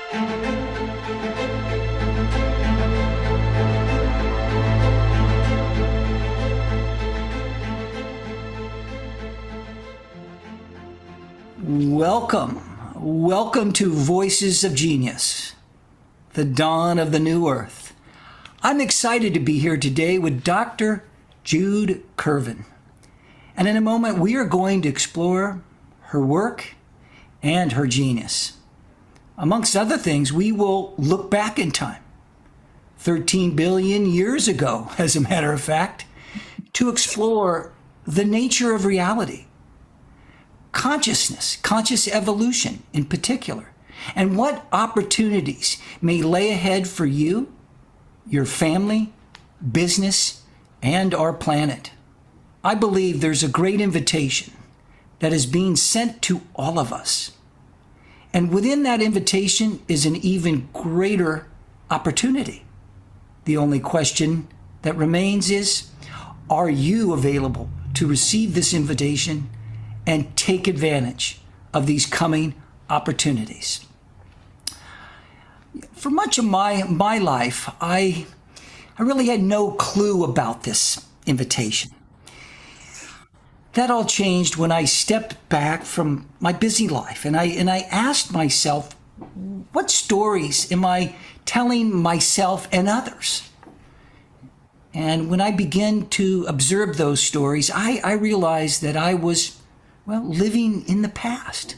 Welcome to Voices of Genius, the dawn of the new earth. I'm excited to be here today with Dr. Jude Currivan. And in a moment, we are going to explore her work and her genius. Amongst other things, we will look back in time, 13 billion years ago, as a matter of fact, to explore the nature of reality, consciousness, conscious evolution in particular, and what opportunities may lay ahead for you, your family, business, and our planet. I believe there's a great invitation that is being sent to all of us. And within that invitation is an even greater opportunity. The only question that remains is, are you available to receive this invitation and take advantage of these coming opportunities? For much of my life, I really had no clue about this invitation. That all changed when I stepped back from my busy life and I asked myself, what stories am I telling myself and others? And when I began to observe those stories, I realized that I was living in the past.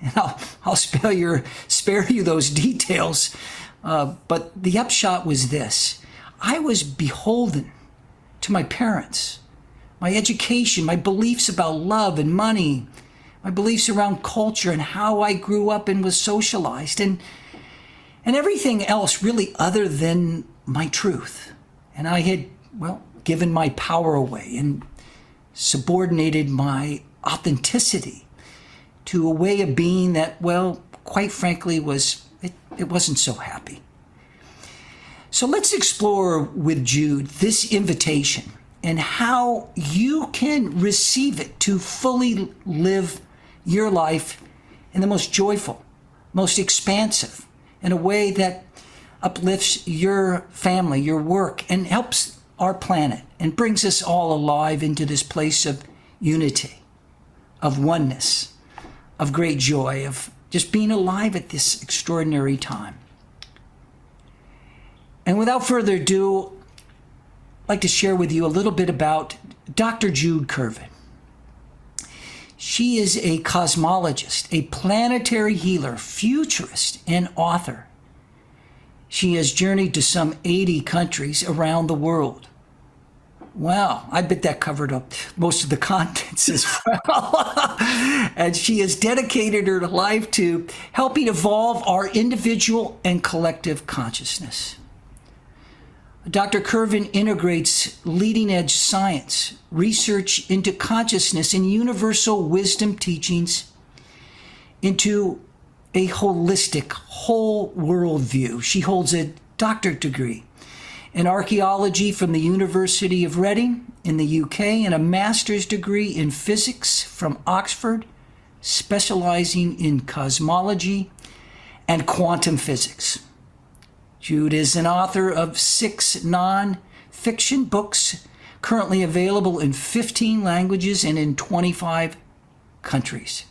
And I'll spare you those details. But the upshot was this. I was beholden to my parents, my education, my beliefs about love and money, my beliefs around culture and how I grew up and was socialized, and everything else really other than my truth. And I had, given my power away and subordinated my authenticity to a way of being that, quite frankly, it wasn't so happy. So let's explore with Jude this invitation and how you can receive it to fully live your life in the most joyful, most expansive, in a way that uplifts your family, your work, and helps our planet and brings us all alive into this place of unity, of oneness, of great joy, of just being alive at this extraordinary time. And without further ado, I'd like to share with you a little bit about Dr. Jude Currivan. She is a cosmologist, a planetary healer, futurist, and author. She has journeyed to some 80 countries around the world. Wow, I bet that covered up most of the continents as well. And she has dedicated her life to helping evolve our individual and collective consciousness. Dr. Currivan integrates leading-edge science, research into consciousness, and universal wisdom teachings into a holistic, whole world view. She holds a doctorate degree in archaeology from the University of Reading in the UK and a master's degree in physics from Oxford, specializing in cosmology and quantum physics. Jude is an author of 6 non-fiction books currently available in 15 languages and in 25 countries.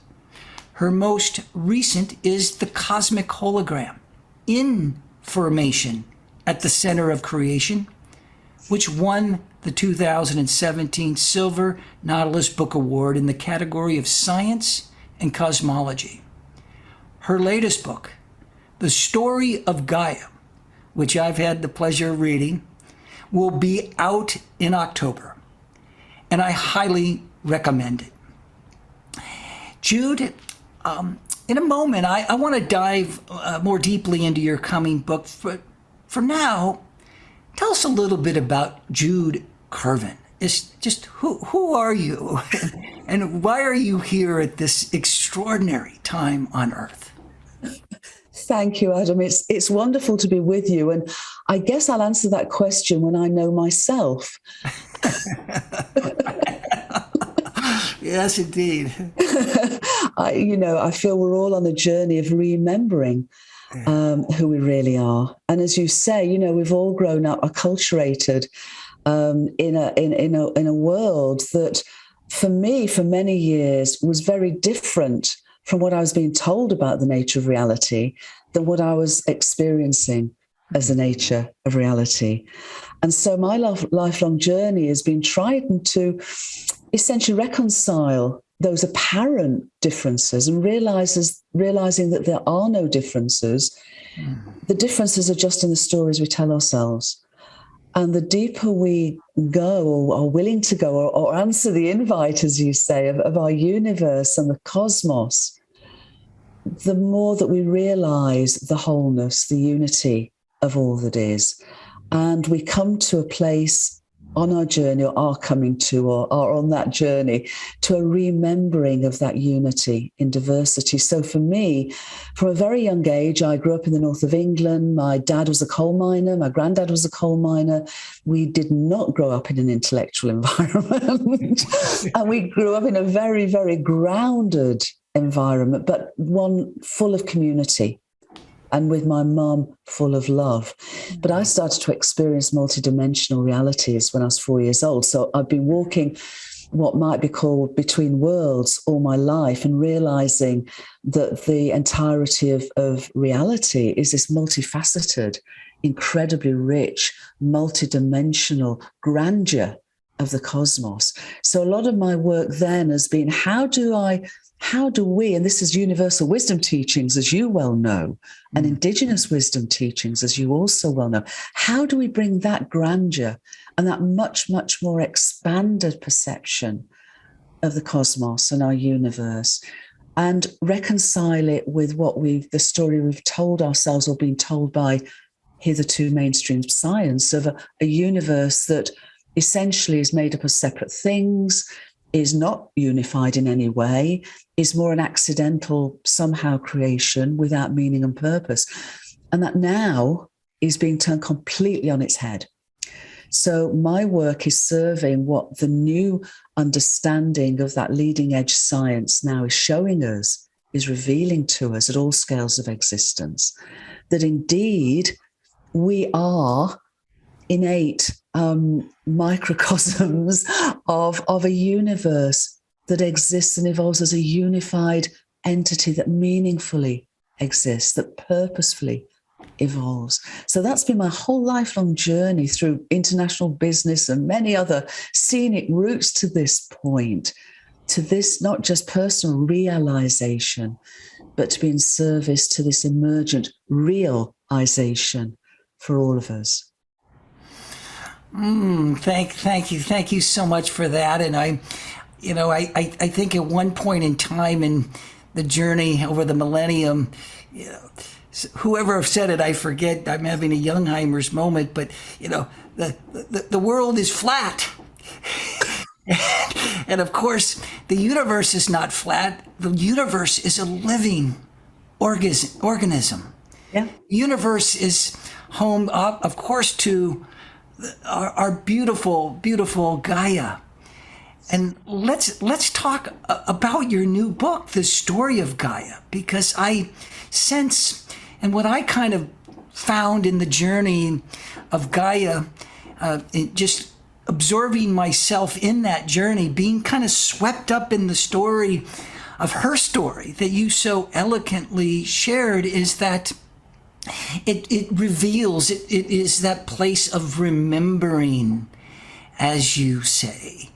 Her most recent is The Cosmic Hologram, Information at the Center of Creation, which won the 2017 Silver Nautilus Book Award in the category of Science and Cosmology. Her latest book, The Story of Gaia, which I've had the pleasure of reading, will be out in October, and I highly recommend it. Jude, in a moment, I want to dive more deeply into your coming book. For now, tell us a little bit about Jude Currivan. It's just who are you, and why are you here at this extraordinary time on Earth? Thank you, Adam. It's wonderful to be with you. And I guess I'll answer that question when I know myself. Yes, indeed. I feel we're all on a journey of remembering. who we really are. And as you say, you know, we've all grown up acculturated in a world that, for me, for many years, was very different from what I was being told about the nature of reality than what I was experiencing as the nature of reality. And so my lifelong journey has been trying to essentially reconcile those apparent differences and realizing that there are no differences. The differences are just in the stories we tell ourselves. And the deeper we go, or are willing to go, or answer the invite, as you say, of our universe and the cosmos, the more that we realize the wholeness, the unity of all that is. And we come to a place on our journey, or are coming to, or are on that journey, to a remembering of that unity in diversity. So for me, from a very young age, I grew up in the north of England. My dad was a coal miner. My granddad was a coal miner. We did not grow up in an intellectual environment. And we grew up in a very, very grounded environment, but one full of community. And with my mum, full of love. But I started to experience multidimensional realities when I was 4 years old. So I've been walking what might be called between worlds all my life, and realizing that the entirety of reality is this multifaceted, incredibly rich, multidimensional grandeur of the cosmos. So a lot of my work then has been, how do we, and this is universal wisdom teachings, as you well know, and indigenous wisdom teachings, as you also well know, how do we bring that grandeur and that much, much more expanded perception of the cosmos and our universe, and reconcile it with the story we've told ourselves, or been told by hitherto mainstream science, of a universe that essentially is made up of separate things, is not unified in any way, is more an accidental somehow creation without meaning and purpose. And that now is being turned completely on its head. So my work is serving what the new understanding of that leading edge science now is showing us, is revealing to us at all scales of existence, that indeed we are innate microcosms of a universe that exists and evolves as a unified entity that meaningfully exists, that purposefully evolves. So that's been my whole lifelong journey through international business and many other scenic routes to this point, to this not just personal realization, but to be in service to this emergent realization for all of us. Thank you so much for that. And I think at one point in time in the journey over the millennium, whoever said it, I forget. I'm having a Youngheimer's moment, but the world is flat. And of course, the universe is not flat. The universe is a living organism. Yeah. The universe is home, of course, to our beautiful, beautiful Gaia. And let's talk about your new book, The Story of Gaia, because I sense, and what I kind of found in the journey of Gaia, just absorbing myself in that journey, being kind of swept up in the story of her story that you so eloquently shared, is that it reveals, it is that place of remembering, as you say,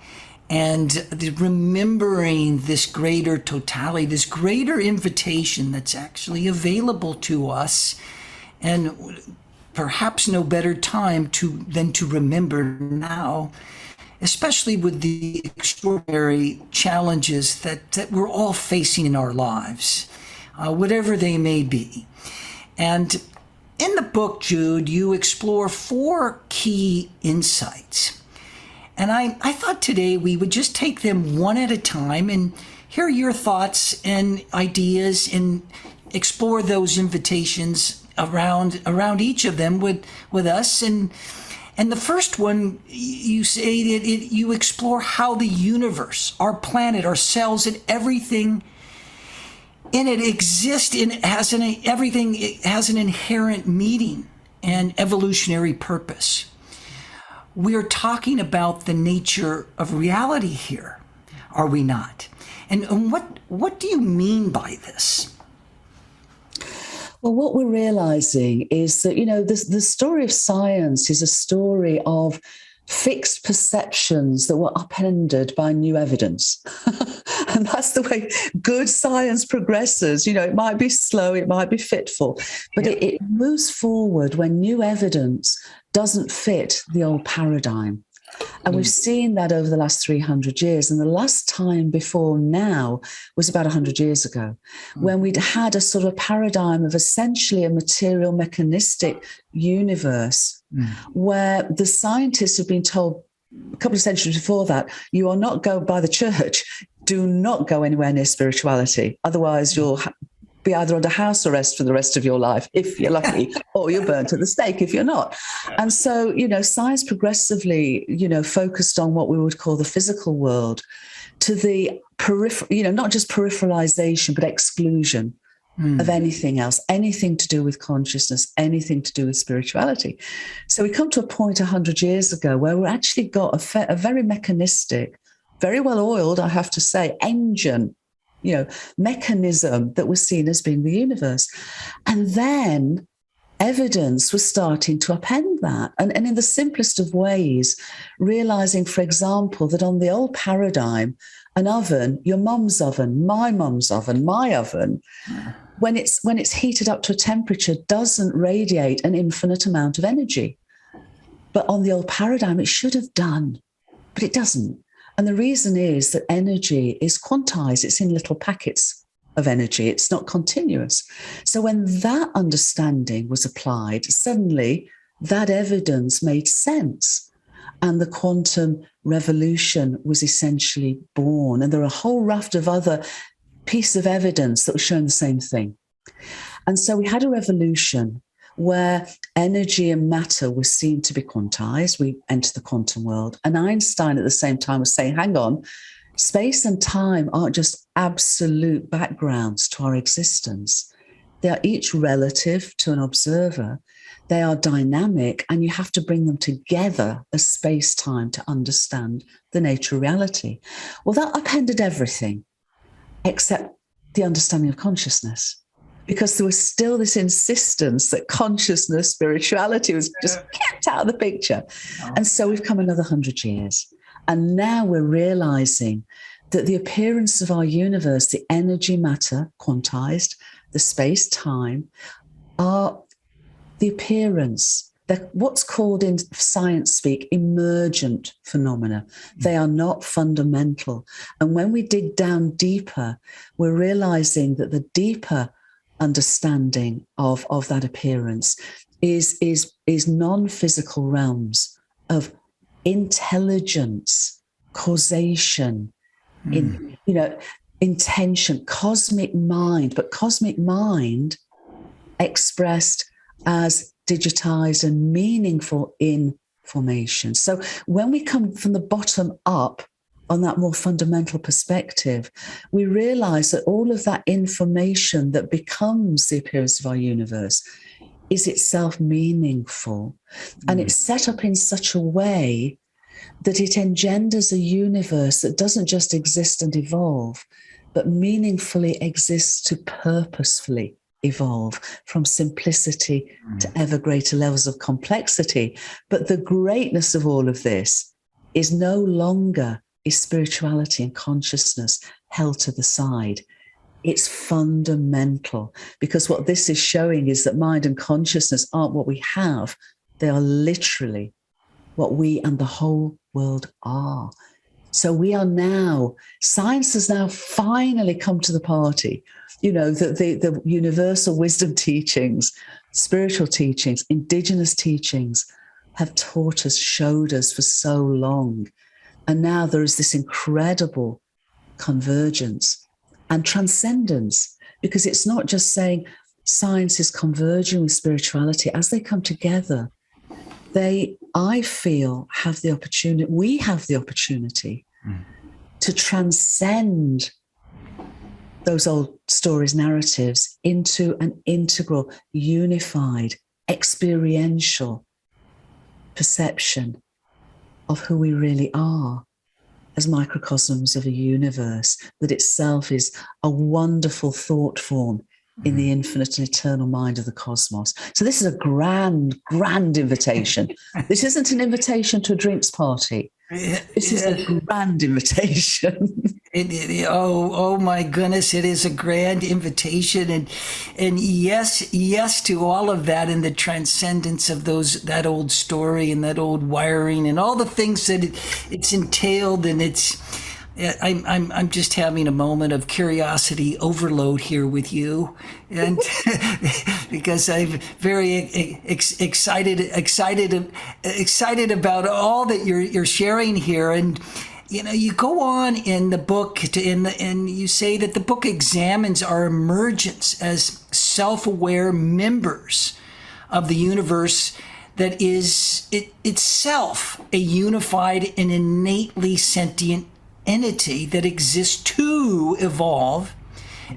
and remembering this greater totality, this greater invitation that's actually available to us, and perhaps no better time than to remember now, especially with the extraordinary challenges that we're all facing in our lives, whatever they may be. And in the book, Jude, you explore 4 key insights. And I thought today we would just take them one at a time and hear your thoughts and ideas and explore those invitations around each of them with us. And the first one, you say that you explore how the universe, our planet, ourselves, and everything And it exists everything has an inherent meaning and evolutionary purpose. We're talking about the nature of reality here, are we not? And what do you mean by this? Well, what we're realizing is that, the story of science is a story of fixed perceptions that were upended by new evidence. And that's the way good science progresses. It might be slow, it might be fitful, but it moves forward when new evidence doesn't fit the old paradigm. And we've seen that over the last 300 years. And the last time before now was about 100 years ago, when we'd had a sort of paradigm of essentially a material mechanistic universe, where the scientists have been told a couple of centuries before that, you are not going by the church, do not go anywhere near spirituality. Otherwise, you'll be either under house arrest for the rest of your life, if you're lucky, or you're burnt at the stake if you're not. And so, science progressively, focused on what we would call the physical world, to the not just peripheralization, but exclusion of anything else, anything to do with consciousness, anything to do with spirituality. So we come to a point 100 years ago where we actually got a very mechanistic, very well oiled, I have to say, engine, mechanism that was seen as being the universe. And then evidence was starting to append that. And in the simplest of ways, realizing, for example, that on the old paradigm, an oven, your mum's oven, my mum's oven, my oven, when it's heated up to a temperature, doesn't radiate an infinite amount of energy. But on the old paradigm, it should have done, but it doesn't. And the reason is that energy is quantized. It's in little packets of energy. It's not continuous. So when that understanding was applied, suddenly that evidence made sense. And the quantum revolution was essentially born. And there are a whole raft of other pieces of evidence that were showing the same thing. And so we had a revolution where energy and matter was seen to be quantized. We entered the quantum world. And Einstein at the same time was saying, hang on, space and time aren't just absolute backgrounds to our existence. They are each relative to an observer. They are dynamic, and you have to bring them together as space-time to understand the nature of reality. Well, that upended everything except the understanding of consciousness, because there was still this insistence that consciousness, spirituality was just kept out of the picture. And so we've come another 100 years. And now we're realizing that the appearance of our universe, the energy, matter, quantized, the space-time, are the appearance, they're what's called in science speak emergent phenomena. They are not fundamental. And when we dig down deeper, we're realizing that the deeper understanding of that appearance is non-physical realms of intelligence, causation, intention, cosmic mind, but cosmic mind expressed as digitized and meaningful information. So when we come from the bottom up on that more fundamental perspective, we realize that all of that information that becomes the appearance of our universe is itself meaningful. And it's set up in such a way that it engenders a universe that doesn't just exist and evolve, but meaningfully exists to purposefully evolve from simplicity to ever greater levels of complexity. But the greatness of all of this is no longer is spirituality and consciousness held to the side. It's fundamental, because what this is showing is that mind and consciousness aren't what we have. They are literally what we and the whole world are. So we are now, science has now finally come to the party. You know, the universal wisdom teachings, spiritual teachings, indigenous teachings have taught us, showed us for so long. And now there is this incredible convergence and transcendence, because it's not just saying science is converging with spirituality. As they come together, I feel, we have the opportunity to transcend those old stories, narratives, into an integral, unified, experiential perception of who we really are as microcosms of a universe that itself is a wonderful thought form in the infinite and eternal mind of the cosmos. So this is a grand, grand invitation. This isn't an invitation to a drinks party. This is a grand invitation. Oh my goodness! It is a grand invitation, and yes to all of that, and the transcendence of that old story and that old wiring and all the things that it's entailed, and I'm just having a moment of curiosity overload here with you, and because I'm very excited about all that you're sharing here. And you go on in the book and you say that the book examines our emergence as self-aware members of the universe that is itself a unified and innately sentient entity that exists to evolve.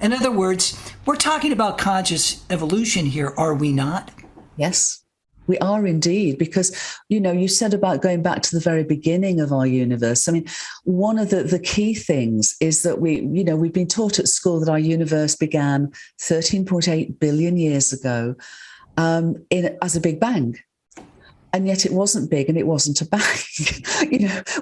In other words, we're talking about conscious evolution here, are we not? Yes, we are indeed, because, you said about going back to the very beginning of our universe. I mean, one of the key things is that we've been taught at school that our universe began 13.8 billion years ago as a Big Bang. And yet it wasn't big and it wasn't a bang.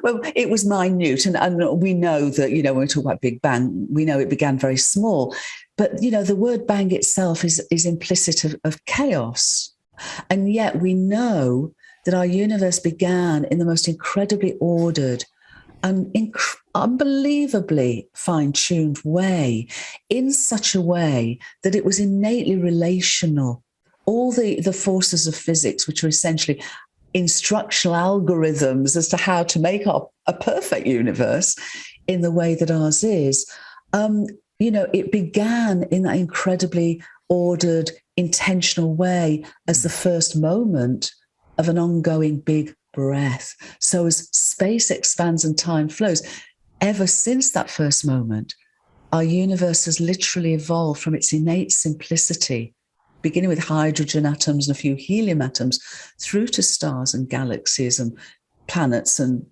Well, it was minute. And we know that, when we talk about Big Bang, we know it began very small. But, the word bang itself is implicit of chaos. And yet we know that our universe began in the most incredibly ordered and unbelievably fine-tuned way, in such a way that it was innately relational. All the forces of physics, which are essentially instructional algorithms as to how to make up a perfect universe in the way that ours is, it began in that incredibly ordered, intentional way as the first moment of an ongoing big breath. So as space expands and time flows, ever since that first moment, our universe has literally evolved from its innate simplicity, beginning with hydrogen atoms and a few helium atoms, through to stars and galaxies and planets and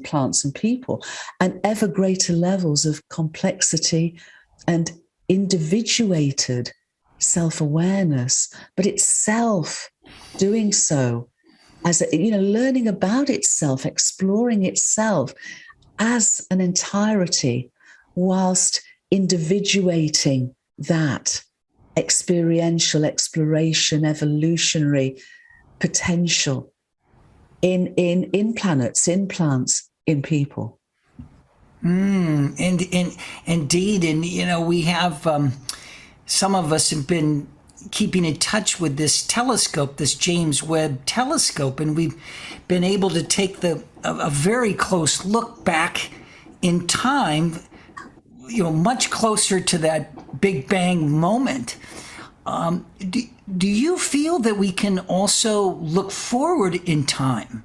plants and people, and ever greater levels of complexity and individuated self-awareness, but itself doing so as learning about itself, exploring itself as an entirety, whilst individuating that experiential exploration, evolutionary potential in planets, in plants, in people. And indeed, and we have some of us have been keeping in touch with this telescope, this James Webb telescope, and we've been able to take a very close look back in time, much closer to that Big Bang moment. Do you feel that we can also look forward in time?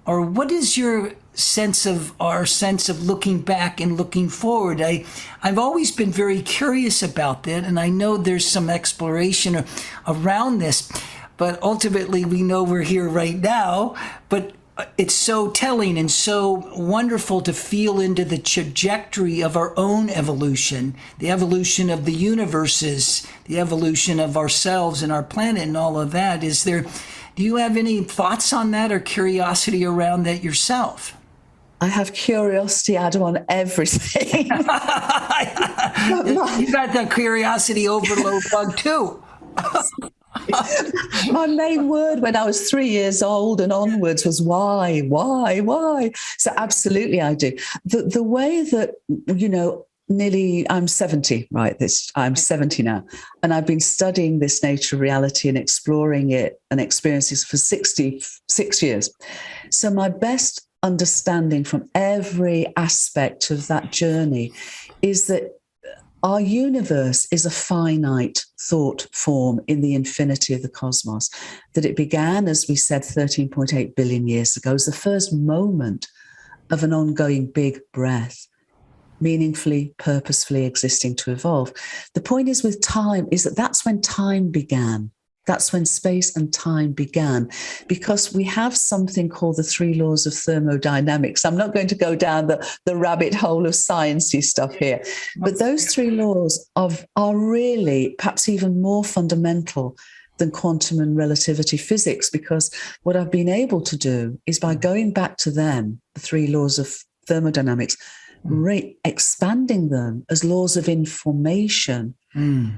Or what is your sense of looking back and looking forward? I've always been very curious about that, and I know there's some exploration around this, but ultimately we know we're here right now. But it's so telling and so wonderful to feel into the trajectory of our own evolution, the evolution of the universes, the evolution of ourselves and our planet and all of that. Do you have any thoughts on that or curiosity around that yourself? I have curiosity, Adam, on everything. You got the curiosity overload bug too. My main word when I was 3 years old and onwards was why? So absolutely I do. The way that, I'm 70, right? I'm 70 now. And I've been studying this nature of reality and exploring it and experiencing it for 66 years. So my best understanding from every aspect of that journey is that our universe is a finite thought form in the infinity of the cosmos, that it began, as we said, 13.8 billion years ago, as the first moment of an ongoing big breath. meaningfully, purposefully existing to evolve. The point is with time is that that's when time began. That's when space and time began, because we have something called the 3 laws of thermodynamics. I'm not going to go down the rabbit hole of sciencey stuff here, but those 3 laws are really perhaps even more fundamental than quantum and relativity physics, because what I've been able to do is, by going back to them, the 3 laws of thermodynamics, expanding them as laws of information,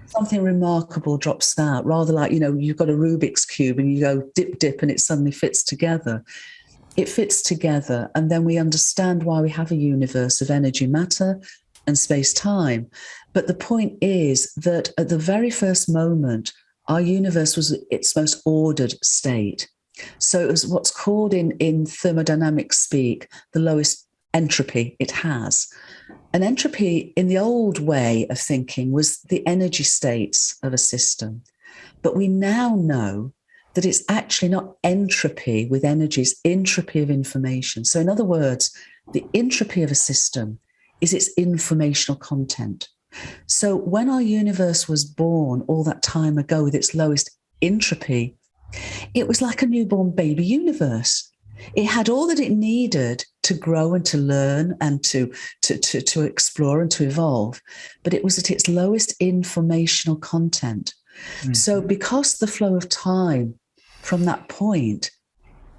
something remarkable drops out. Rather like, you've got a Rubik's Cube and you go dip, and it suddenly fits together. It fits together, and then we understand why we have a universe of energy, matter, and space-time. But the point is that at the very first moment, our universe was its most ordered state. So it was what's called in thermodynamics speak the lowest entropy it has. And entropy in the old way of thinking was the energy states of a system. But we now know that it's actually not entropy with energy, it's entropy of information. So in other words, the entropy of a system is its informational content. So when our universe was born all that time ago with its lowest entropy, it was like a newborn baby universe. It had all that it needed to grow and to learn and to explore and to evolve, but it was at its lowest informational content. Mm-hmm. So because the flow of time from that point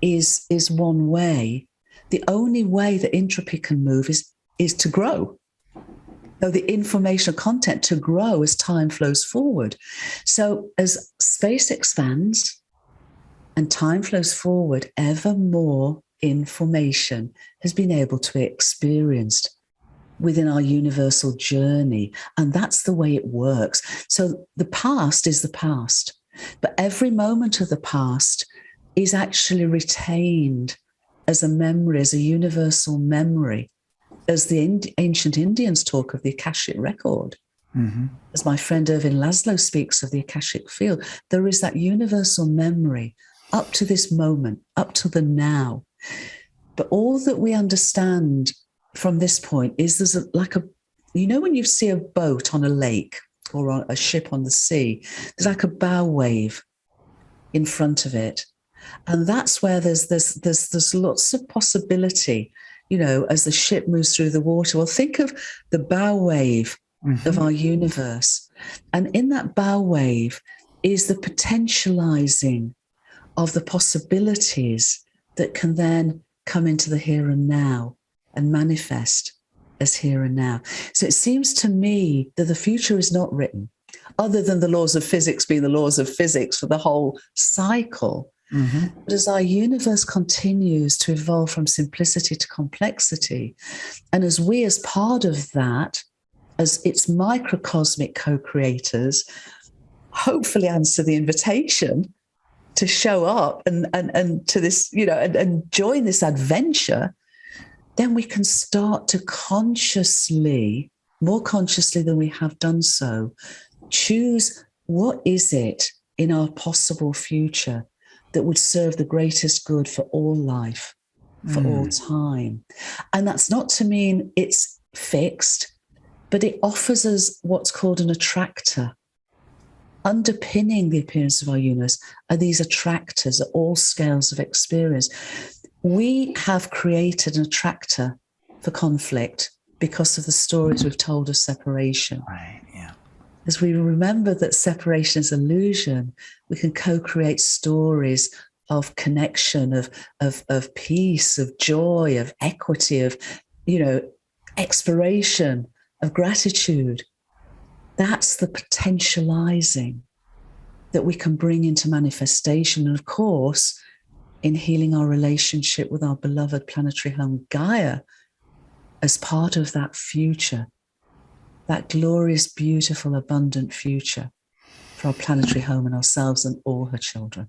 is one way, the only way that entropy can move is to grow. So the informational content to grow as time flows forward. So as space expands and time flows forward, ever more information has been able to be experienced within our universal journey. And that's the way it works. So the past is the past, but every moment of the past is actually retained as a memory, as a universal memory, as the ancient Indians talk of the Akashic record. Mm-hmm. As my friend Irvin Laszlo speaks of the Akashic field, there is that universal memory up to this moment, up to the now. But all that we understand from this point is there's when you see a boat on a lake or a ship on the sea, there's like a bow wave in front of it. And that's where there's lots of possibility, as the ship moves through the water. Well, think of the bow wave of our universe. And in that bow wave is the potentializing of the possibilities that can then come into the here and now and manifest as here and now. So it seems to me that the future is not written, other than the laws of physics being the laws of physics for the whole cycle. Mm-hmm. But as our universe continues to evolve from simplicity to complexity, and as we, as part of that, as its microcosmic co-creators, hopefully answer the invitation to show up and to this, and join this adventure, then we can start to consciously, more consciously than we have done so, choose what is it in our possible future that would serve the greatest good for all life, for all time. And that's not to mean it's fixed, but it offers us what's called an attractor. Underpinning the appearance of our universe are these attractors at all scales of experience. We have created an attractor for conflict because of the stories we've told of separation. Right, yeah. As we remember that separation is illusion, we can co-create stories of connection, of peace, of joy, of equity, of, exploration, of gratitude. That's the potentializing that we can bring into manifestation. And of course, in healing our relationship with our beloved planetary home Gaia as part of that future, that glorious, beautiful, abundant future for our planetary home and ourselves and all her children.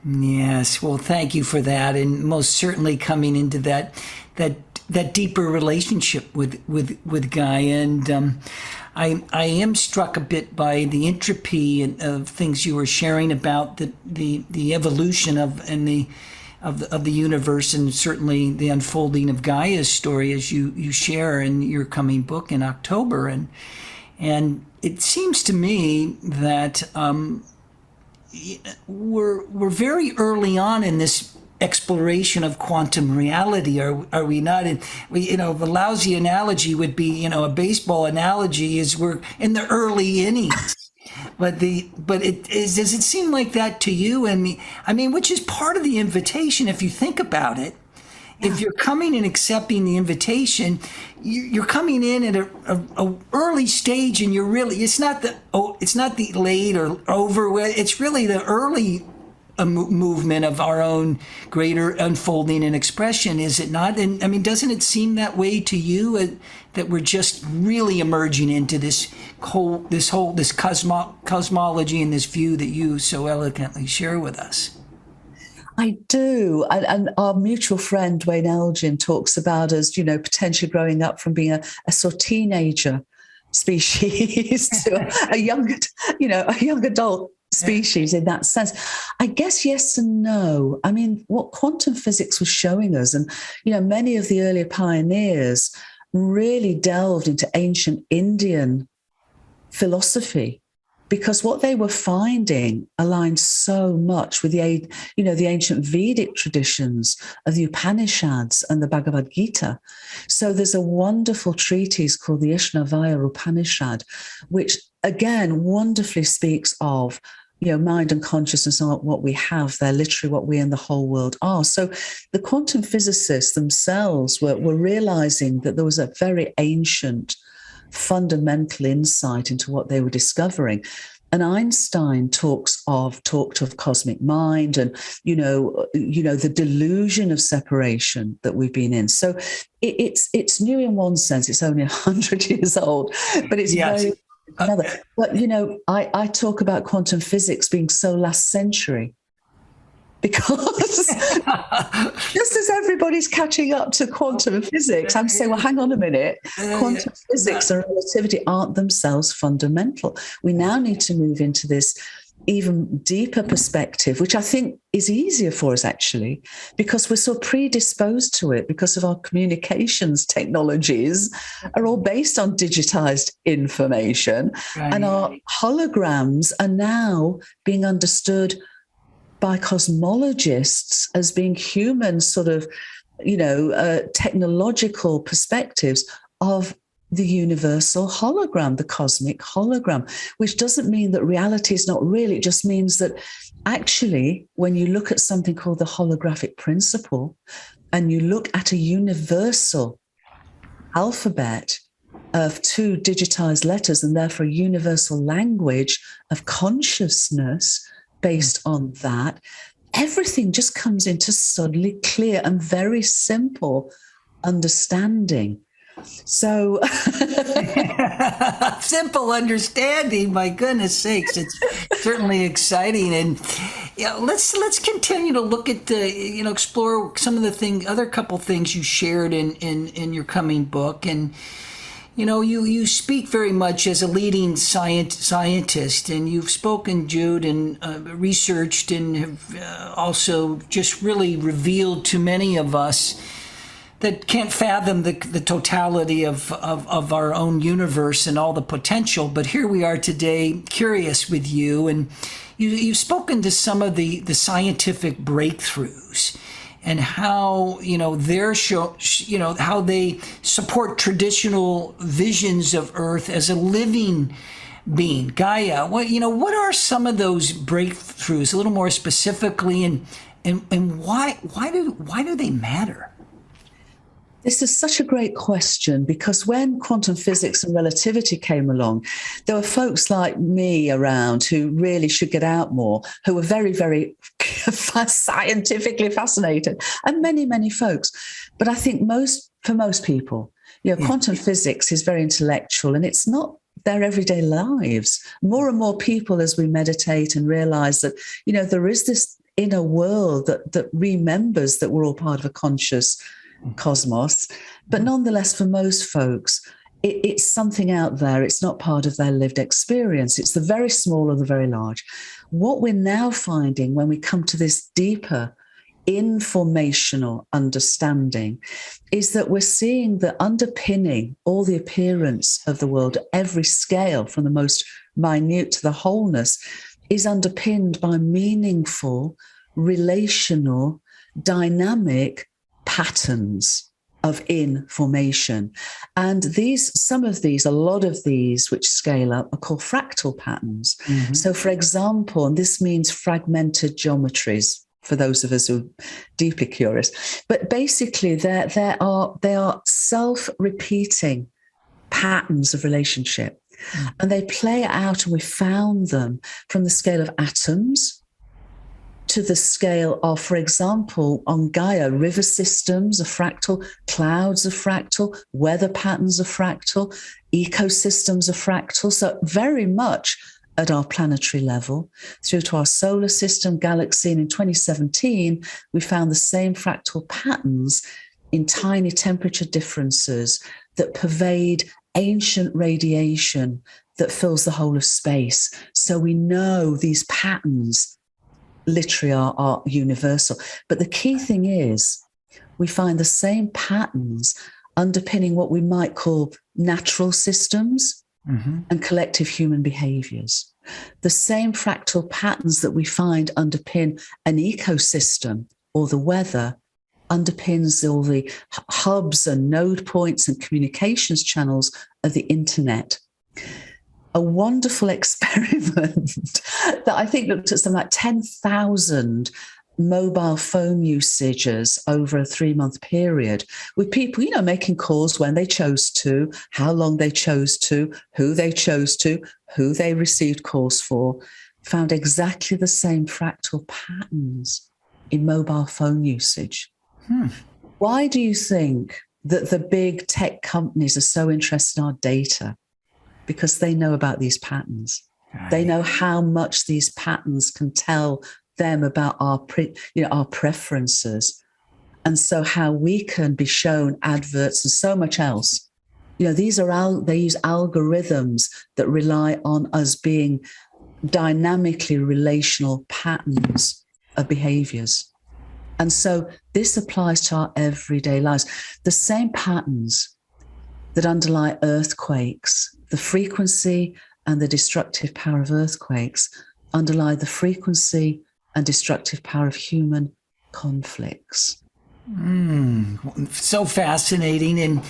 Yes, well, thank you for that, and most certainly coming into that deeper relationship with Gaia. And I am struck a bit by the entropy of things you were sharing about the evolution of and the of the universe, and certainly the unfolding of Gaia's story, as you share in your coming book in October. And it seems to me that we're very early on in this exploration of quantum reality. Are we not? The lousy analogy would be, a baseball analogy is we're in the early innings. But does it seem like that to you and me? I mean, which is part of the invitation, if you think about it. Yeah. If you're coming and accepting the invitation, you're coming in at a early stage, and it's not the late or over. It's really the early movement of our own greater unfolding and expression, is it not? And I mean, doesn't it seem that way to you, that we're just really emerging into this cosmology and this view that you so elegantly share with us? I do. And our mutual friend, Wayne Elgin, talks about us, potentially growing up from being a sort of teenager species to a young adult species in that sense. I guess yes and no. I mean, what quantum physics was showing us, and many of the earlier pioneers really delved into ancient Indian philosophy, because what they were finding aligned so much with the ancient Vedic traditions of the Upanishads and the Bhagavad Gita. So there's a wonderful treatise called the Ishnavaya Upanishad, which again wonderfully speaks of mind and consciousness aren't what we have, they're literally what we and the whole world are. So the quantum physicists themselves were realizing that there was a very ancient fundamental insight into what they were discovering. And Einstein talked of cosmic mind and, the delusion of separation that we've been in. So it's new in one sense. It's only 100 years old, but it's very another. But, I talk about quantum physics being so last century, because just as everybody's catching up to quantum physics, I'm saying, well, hang on a minute. Quantum physics and relativity aren't themselves fundamental. We now need to move into this even deeper perspective, which I think is easier for us, actually, because we're so predisposed to it because of our communications technologies are all based on digitized information. Right. And our holograms are now being understood by cosmologists as being human sort of, technological perspectives of the universal hologram, the cosmic hologram, which doesn't mean that reality is not real. It just means that actually, when you look at something called the holographic principle, and you look at a universal alphabet of 2 digitized letters, and therefore a universal language of consciousness, based on that, everything just comes into suddenly clear and very simple understanding. So simple understanding, my goodness sakes, it's certainly exciting. And let's continue to look at explore some of the other couple things you shared in your coming book. And you speak very much as a leading scientist, and you've spoken, Jude, and researched, and have also just really revealed to many of us that can't fathom the totality of our own universe and all the potential. But here we are today, curious with you, and you've spoken to some of the scientific breakthroughs, and how how they support traditional visions of Earth as a living being, Gaia. What are some of those breakthroughs, a little more specifically, and why do they matter? This is such a great question, because when quantum physics and relativity came along, there were folks like me around who really should get out more, who were very, very scientifically fascinated, and many, many folks. But I think for most people, quantum physics is very intellectual, and it's not their everyday lives. More and more people, as we meditate and realize that, there is this inner world that remembers that we're all part of a conscious cosmos, but nonetheless, for most folks, it's something out there. It's not part of their lived experience. It's the very small or the very large. What we're now finding when we come to this deeper informational understanding, is that we're seeing that underpinning all the appearance of the world at every scale, from the most minute to the wholeness, is underpinned by meaningful, relational, dynamic patterns of information. And a lot of these which scale up are called fractal patterns. Mm-hmm. So for example, and this means fragmented geometries for those of us who are deeply curious, but basically they are self-repeating patterns of relationship. Mm-hmm. And they play out, and we found them from the scale of atoms to the scale of, for example, on Gaia, river systems are fractal, clouds are fractal, weather patterns are fractal, ecosystems are fractal. So very much at our planetary level, through to our solar system, galaxy. And in 2017, we found the same fractal patterns in tiny temperature differences that pervade ancient radiation that fills the whole of space. So we know these patterns literally are universal. But the key thing is we find the same patterns underpinning what we might call natural systems and collective human behaviors. The same fractal patterns that we find underpin an ecosystem or the weather underpins all the hubs and node points and communications channels of the internet. A wonderful experiment that I think looked at something like 10,000 mobile phone usages over a 3-month period, with people, making calls when they chose to, how long they chose to, who they chose to, who they received calls for, found exactly the same fractal patterns in mobile phone usage. Why do you think that the big tech companies are so interested in our data? Because they know about these patterns. Right. They know how much these patterns can tell them about our preferences, and so how we can be shown adverts and so much else. They use algorithms that rely on us being dynamically relational patterns of behaviors. And so this applies to our everyday lives. The same patterns that underlie earthquakes, the frequency and the destructive power of earthquakes, underlie the frequency and destructive power of human conflicts. So fascinating. And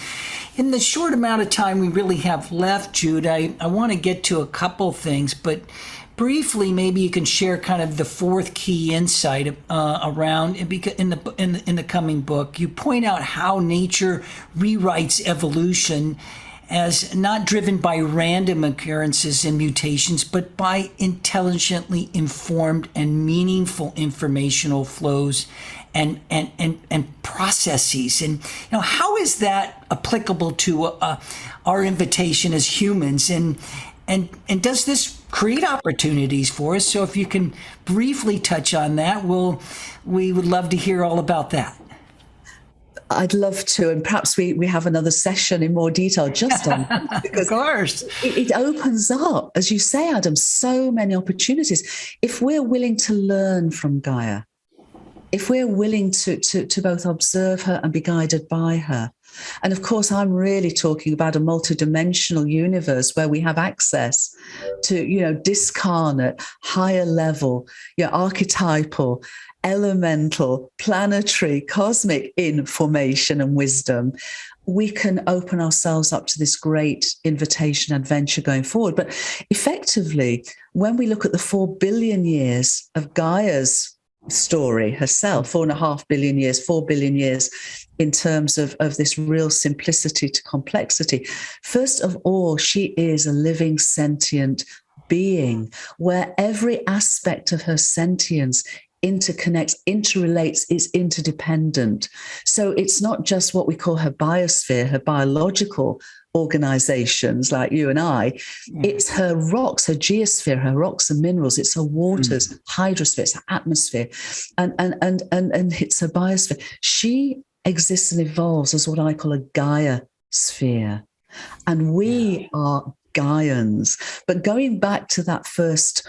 in the short amount of time we really have left, Jude, I want to get to a couple things, but briefly, maybe you can share kind of the fourth key insight around in the coming book. You point out how nature rewrites evolution as not driven by random occurrences and mutations, but by intelligently informed and meaningful informational flows and processes. And how is that applicable to our invitation as humans? And does this create opportunities for us? So if you can briefly touch on that, we would love to hear all about that. I'd love to, and perhaps we have another session in more detail just on because of course it opens up, as you say, Adam, so many opportunities. If we're willing to learn from Gaia, if we're willing to both observe her and be guided by her. And of course, I'm really talking about a multidimensional universe where we have access to, discarnate, higher level, archetypal, elemental, planetary, cosmic information and wisdom. We can open ourselves up to this great invitation adventure going forward. But effectively, when we look at the 4 billion years of Gaia's story herself, 4.5 billion years, 4 billion years in terms of this real simplicity to complexity. First of all, she is a living sentient being where every aspect of her sentience interconnects, interrelates, is interdependent. So it's not just what we call her biosphere, her biological organizations like you and I. It's her rocks, her geosphere, her rocks and minerals. It's her waters, hydrosphere, it's her atmosphere, and it's her biosphere. She exists and evolves as what I call a Gaia sphere. And we are Gaians. But going back to that first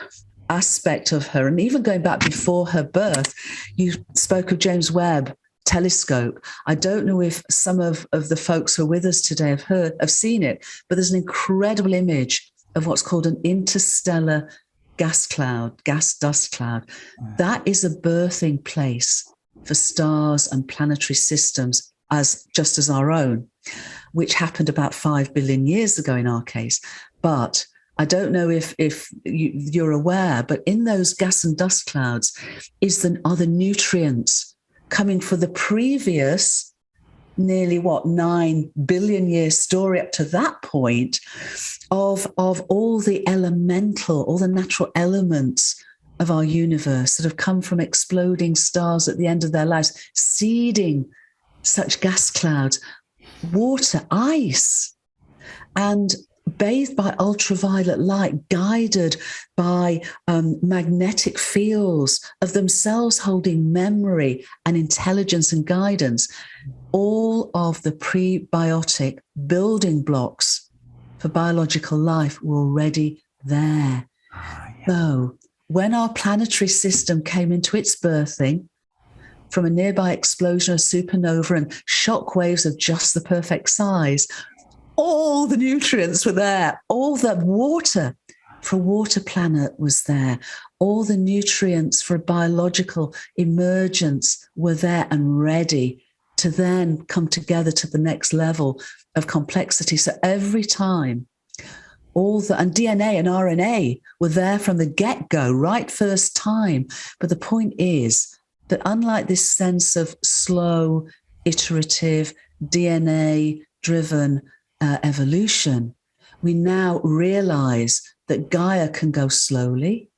aspect of her, and even going back before her birth, you spoke of James Webb telescope. I don't know if some of the folks who are with us today have seen it, but there's an incredible image of what's called an interstellar gas dust cloud. That is a birthing place for stars and planetary systems just as our own, which happened about 5 billion years ago in our case. But I don't know if you're aware, but in those gas and dust clouds are the nutrients coming for the previous nearly 9 billion year story up to that point of all the natural elements of our universe that have come from exploding stars at the end of their lives, seeding such gas clouds, water, ice, and bathed by ultraviolet light, guided by magnetic fields of themselves holding memory and intelligence and guidance. All of the prebiotic building blocks for biological life were already there. So when our planetary system came into its birthing from a nearby explosion of supernova and shock waves of just the perfect size, all the nutrients were there. All the water for a water planet was there. All the nutrients for biological emergence were there and ready to then come together to the next level of complexity. So every time, and DNA and RNA were there from the get-go, right first time. But the point is that unlike this sense of slow, iterative, DNA-driven evolution, we now realize that Gaia can go slowly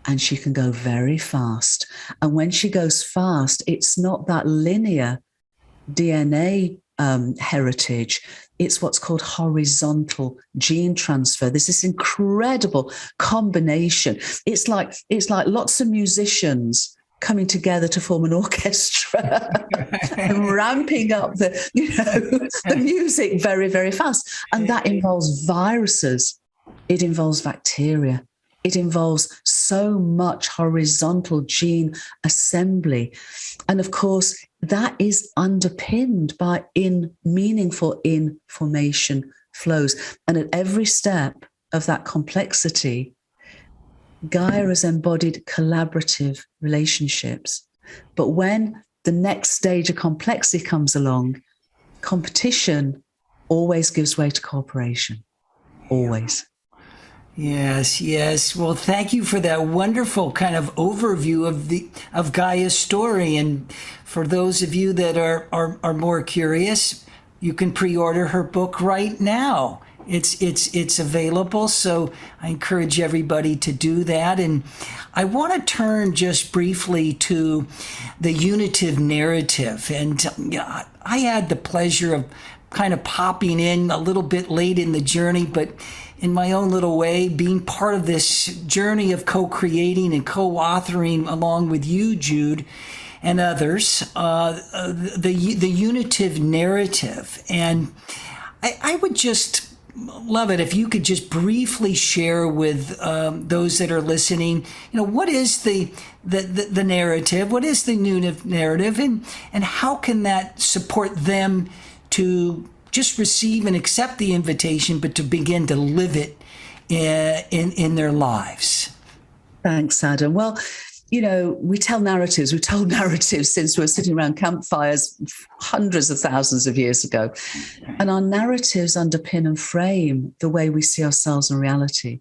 and she can go very fast. And when she goes fast, it's not that linear DNA heritage. It's what's called horizontal gene transfer. There's this incredible combination. It's like lots of musicians coming together to form an orchestra and ramping up the music very, very fast. And that involves viruses. It involves bacteria. It involves so much horizontal gene assembly. And of course, that is underpinned by meaningful information flows. And at every step of that complexity, Gaia has embodied collaborative relationships. But when the next stage of complexity comes along, competition always gives way to cooperation. Always. Yes. Well, thank you for that wonderful kind of overview of Gaia's story. And for those of you that are more curious, you can pre-order her book right now. It's available, so I encourage everybody to do that. And I want to turn just briefly to the unitive narrative. And I had the pleasure of kind of popping in a little bit late in the journey, but in my own little way, being part of this journey of co-creating and co-authoring along with you, Jude, and others, the unitive narrative. And I would just love it if you could just briefly share with those that are listening, what is the narrative? What is the unitive narrative? And how can that support them to just receive and accept the invitation, but to begin to live it in their lives? Thanks, Adam. Well, we tell narratives. We've told narratives since we were sitting around campfires hundreds of thousands of years ago. And our narratives underpin and frame the way we see ourselves in reality.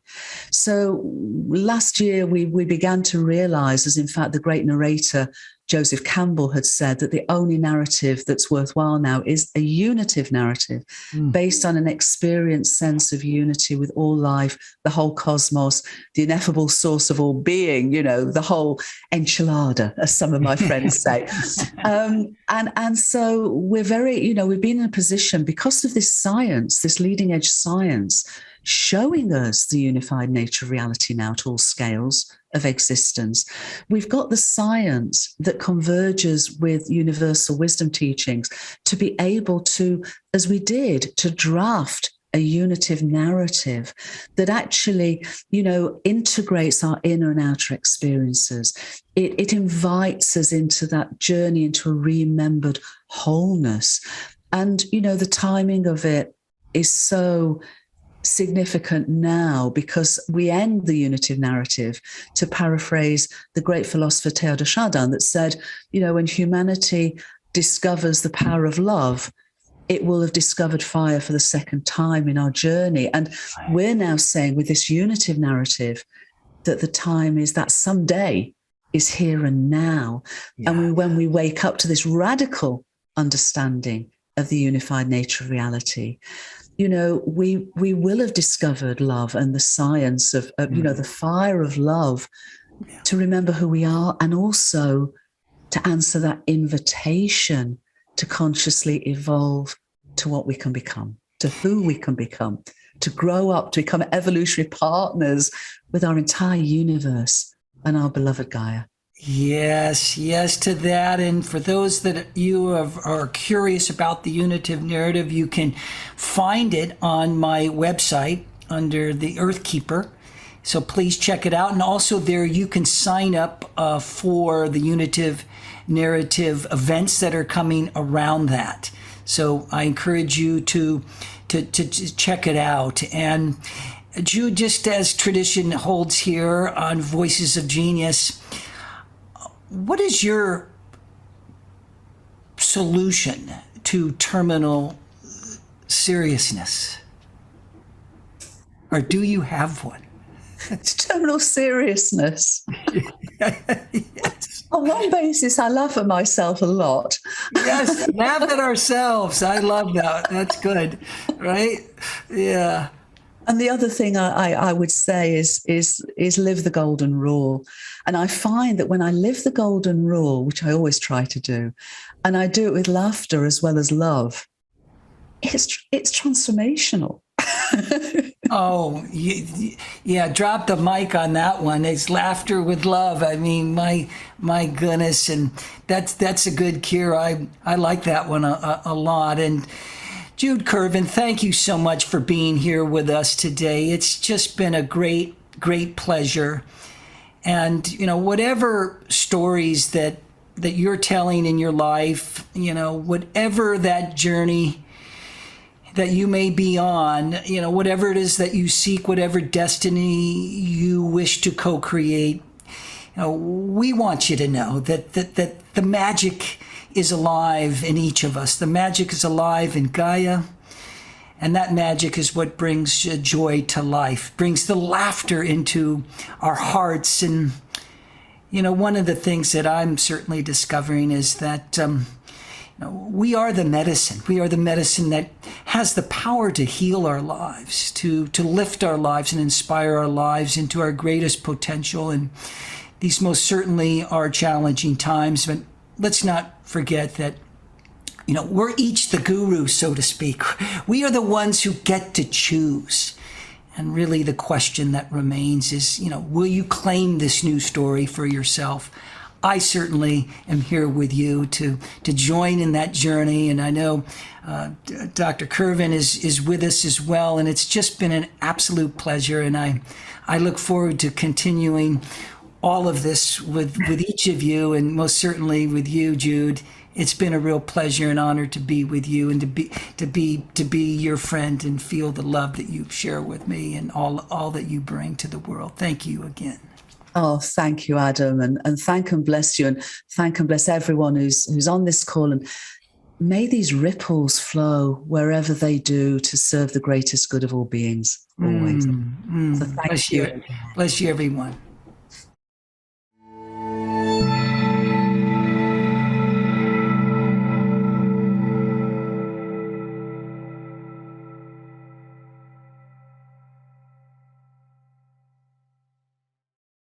So last year, we began to realize, as in fact the great narrator Joseph Campbell had said, that the only narrative that's worthwhile now is a unitive narrative based on an experienced sense of unity with all life, the whole cosmos, the ineffable source of all being, the whole enchilada, as some of my friends say. And so we're very, we've been in a position because of this science, this leading edge science, showing us the unified nature of reality now at all scales of existence. We've got the science that converges with universal wisdom teachings to be able to, as we did, to draft a unitive narrative that actually, integrates our inner and outer experiences. It invites us into that journey, into a remembered wholeness. And, the timing of it is so significant now because we end the unitive narrative, to paraphrase the great philosopher Teilhard de Chardin, that said, when humanity discovers the power of love, it will have discovered fire for the second time in our journey. And we're now saying with this unitive narrative that the time is that someday is here and now. Yeah. And when we wake up to this radical understanding of the unified nature of reality, we will have discovered love and the science of the fire of love, to remember who we are, and also to answer that invitation to consciously evolve to what we can become, to who we can become, to grow up, to become evolutionary partners with our entire universe and our beloved Gaia. Yes to that. And for those that are curious about the unitive narrative, you can find it on my website under the Earth Keeper. So please check it out. And also there you can sign up for the unitive narrative events that are coming around that. So I encourage you to check it out. And Jude, just as tradition holds here on Voices of Genius, what is your solution to terminal seriousness? Or do you have one? Terminal seriousness. Yes. On one basis, I laugh at myself a lot. Yes, laugh at ourselves. I love that. That's good, right? Yeah. And the other thing I would say is live the golden rule. And I find that when I live the golden rule, which I always try to do, and I do it with laughter as well as love, it's transformational. Oh, yeah, drop the mic on that one. It's laughter with love. I mean, my goodness. And that's a good cure. I like that one a lot. And Jude Currivan, thank you so much for being here with us today. It's just been a great pleasure. And, whatever stories that you're telling in your life, whatever that journey that you may be on, whatever it is that you seek, whatever destiny you wish to co-create, we want you to know that the magic is alive in each of us. The magic is alive in Gaia, and that magic is what brings joy to life, brings the laughter into our hearts. And, one of the things that I'm certainly discovering is that we are the medicine. We are the medicine that has the power to heal our lives, to lift our lives and inspire our lives into our greatest potential. And these most certainly are challenging times, but let's not forget that, we're each the guru, so to speak. We are the ones who get to choose. And really the question that remains is, will you claim this new story for yourself? I certainly am here with you to join in that journey. And I know Dr. Currivan is with us as well. And it's just been an absolute pleasure. And I look forward to continuing all of this with each of you, and most certainly with you, Jude. It's been a real pleasure and honor to be with you and to be your friend and feel the love that you share with me and all that you bring to the world. Thank you again. Oh, thank you, Adam, and thank and bless you, and thank and bless everyone who's on this call, and may these ripples flow wherever they do to serve the greatest good of all beings, always. So thank you. Bless you, everyone.